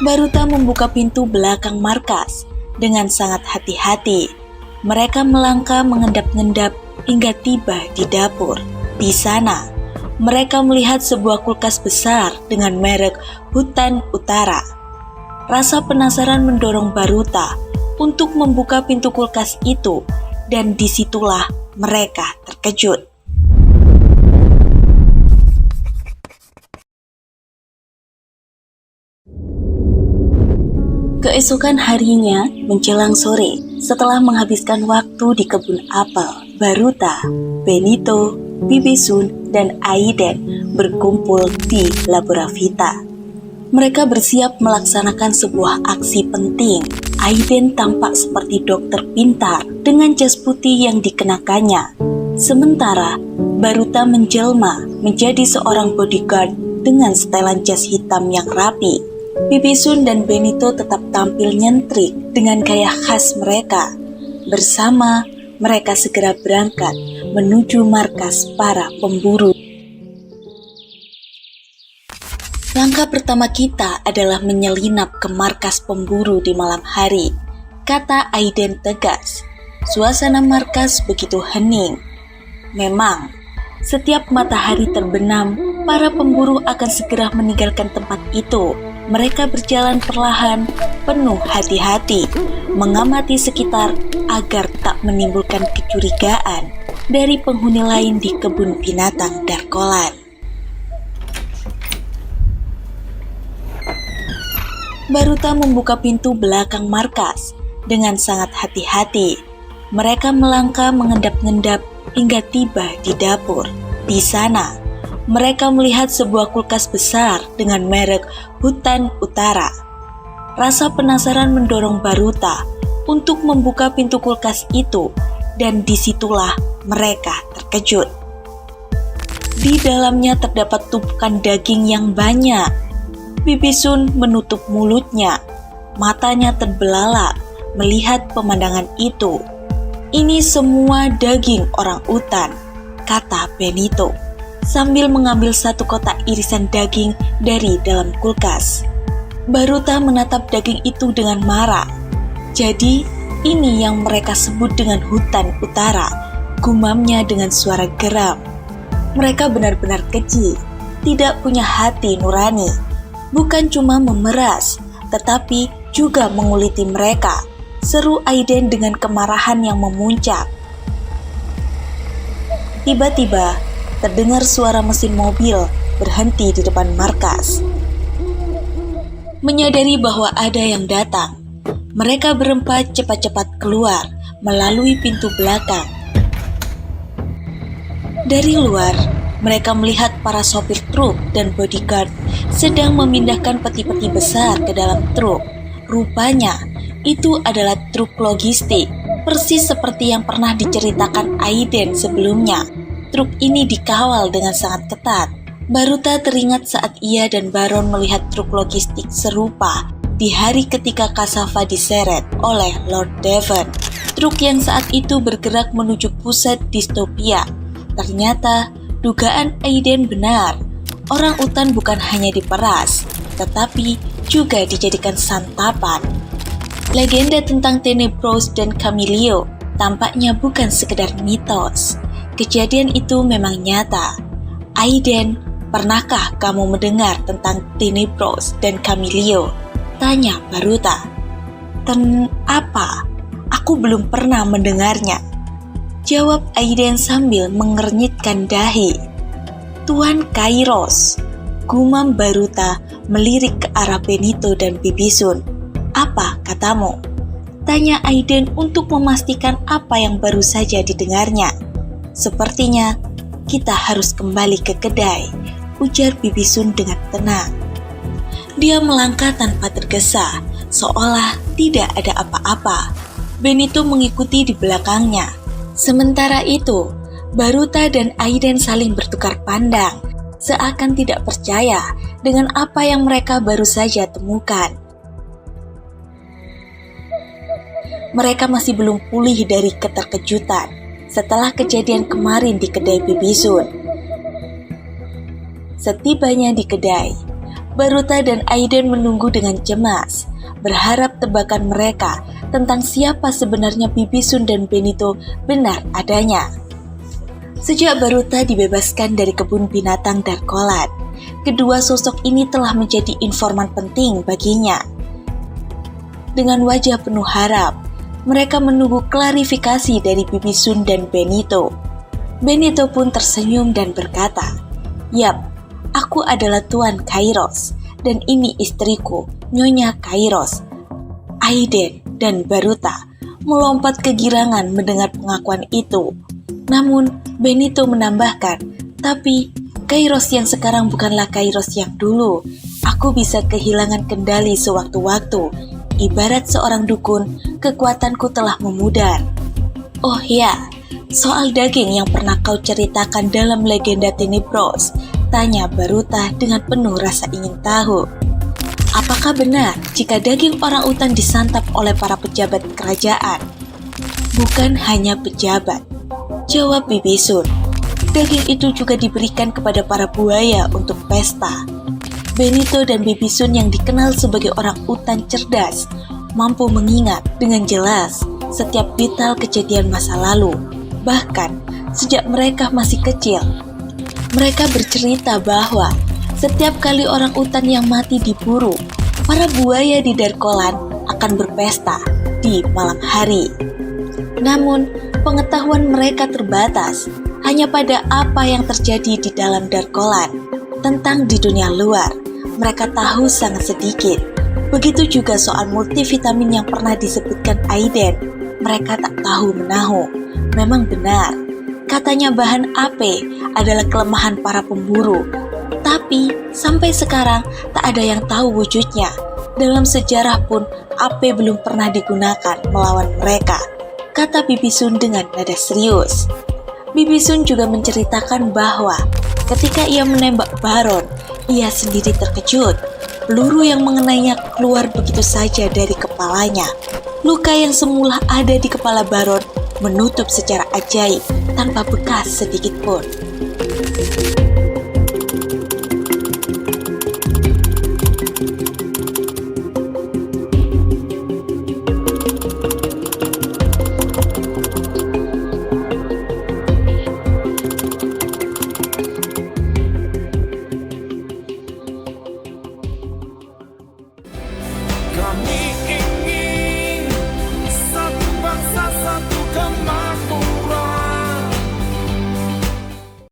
Baruta membuka pintu belakang markas dengan sangat hati-hati. Mereka melangkah mengendap-endap hingga tiba di dapur. Di sana, mereka melihat sebuah kulkas besar dengan merek Hutan Utara. Rasa penasaran mendorong Baruta untuk membuka pintu kulkas itu, dan disitulah mereka terkejut. Keesokan harinya, menjelang sore, setelah menghabiskan waktu di kebun apel, Baruta, Benito, Bibisun, dan Aiden berkumpul di Laboravita. Mereka bersiap melaksanakan sebuah aksi penting. Aiden tampak seperti dokter pintar dengan jas putih yang dikenakannya. Sementara, Baruta menjelma menjadi seorang bodyguard dengan setelan jas hitam yang rapi. Bibisun dan Benito tetap tampil nyentrik dengan gaya khas mereka. Bersama, mereka segera berangkat menuju markas para pemburu. Langkah pertama kita adalah menyelinap ke markas pemburu di malam hari, kata Aiden tegas. Suasana markas begitu hening. Memang, setiap matahari terbenam, para pemburu akan segera meninggalkan tempat itu. Mereka berjalan perlahan, penuh hati-hati, mengamati sekitar agar tak menimbulkan kecurigaan dari penghuni lain di kebun binatang Darkolan. Baruta membuka pintu belakang markas dengan sangat hati-hati. Mereka melangkah mengendap-endap hingga tiba di dapur. Di sana, mereka melihat sebuah kulkas besar dengan merek Hutan Utara. Rasa penasaran mendorong Baruta untuk membuka pintu kulkas itu, dan disitulah mereka terkejut. Di dalamnya terdapat tumpukan daging yang banyak. Bibisun menutup mulutnya, matanya terbelalak melihat pemandangan itu. Ini semua daging orang utan, kata Benito, sambil mengambil satu kotak irisan daging dari dalam kulkas. Baruta menatap daging itu dengan marah. Jadi, ini yang mereka sebut dengan Hutan Utara, gumamnya dengan suara geram. Mereka benar-benar keji, tidak punya hati nurani. Bukan cuma memeras, tetapi juga menguliti mereka, seru Aiden dengan kemarahan yang memuncak. Tiba-tiba, terdengar suara mesin mobil berhenti di depan markas. Menyadari bahwa ada yang datang, mereka berempat cepat-cepat keluar melalui pintu belakang. Dari luar, mereka melihat para sopir truk dan bodyguard sedang memindahkan peti-peti besar ke dalam truk. Rupanya, itu adalah truk logistik, persis seperti yang pernah diceritakan Aiden sebelumnya. Truk ini dikawal dengan sangat ketat. Baruta teringat saat ia dan Baron melihat truk logistik serupa di hari ketika Kasava diseret oleh Lord Devon. Truk yang saat itu bergerak menuju pusat distopia. Ternyata, dugaan Aiden benar. Orang utan bukan hanya diperas, tetapi juga dijadikan santapan. Legenda tentang Tenebros dan Camilio tampaknya bukan sekedar mitos. Kejadian itu memang nyata. Aiden, pernahkah kamu mendengar tentang Tenebros dan Camilio? Tanya Baruta. Apa? Aku belum pernah mendengarnya, jawab Aiden sambil mengernyitkan dahi. Tuan Kairos, gumam Baruta melirik ke arah Benito dan Bibisun. Apa katamu? Tanya Aiden untuk memastikan apa yang baru saja didengarnya. Sepertinya kita harus kembali ke kedai, ujar Bibisun dengan tenang. Dia melangkah tanpa tergesa, seolah tidak ada apa-apa. Benito mengikuti di belakangnya. Sementara itu, Baruta dan Aiden saling bertukar pandang, seakan tidak percaya dengan apa yang mereka baru saja temukan. Mereka masih belum pulih dari keterkejutan setelah kejadian kemarin di kedai Bibisun. Setibanya di kedai, Baruta dan Aiden menunggu dengan cemas, berharap tebakan mereka tentang siapa sebenarnya Bibisun dan Benito benar adanya. Sejak Baruta dibebaskan dari kebun binatang Darkolan, kedua sosok ini telah menjadi informan penting baginya. Dengan wajah penuh harap, mereka menunggu klarifikasi dari Bibisun dan Benito. Benito pun tersenyum dan berkata, "Yap, aku adalah Tuan Kairos, dan ini istriku, Nyonya Kairos." Aiden dan Baruta melompat kegirangan mendengar pengakuan itu. Namun, Benito menambahkan, "Tapi, Kairos yang sekarang bukanlah Kairos yang dulu. Aku bisa kehilangan kendali sewaktu-waktu. Ibarat seorang dukun, kekuatanku telah memudar." "Oh ya, soal daging yang pernah kau ceritakan dalam legenda Tenebros," tanya Baruta dengan penuh rasa ingin tahu. "Apakah benar jika daging orang utan disantap oleh para pejabat kerajaan?" "Bukan hanya pejabat," jawab Bibisun. "Daging itu juga diberikan kepada para buaya untuk pesta." Benito dan Bibisun yang dikenal sebagai orang utan cerdas mampu mengingat dengan jelas setiap detail kejadian masa lalu, bahkan sejak mereka masih kecil. Mereka bercerita bahwa setiap kali orang utan yang mati diburu, para buaya di Darkolan akan berpesta di malam hari. Namun, pengetahuan mereka terbatas hanya pada apa yang terjadi di dalam Darkolan. Tentang di dunia luar, mereka tahu sangat sedikit. Begitu juga soal multivitamin yang pernah disebutkan Aiden. Mereka tak tahu menahu. Memang benar, katanya bahan AP adalah kelemahan para pemburu. Tapi, sampai sekarang tak ada yang tahu wujudnya. Dalam sejarah pun, AP belum pernah digunakan melawan mereka, kata Bibisun dengan nada serius. Bibisun juga menceritakan bahwa ketika ia menembak Baron, ia sendiri terkejut. Peluru yang mengenainya keluar begitu saja dari kepalanya. Luka yang semula ada di kepala Baron menutup secara ajaib tanpa bekas sedikit pun.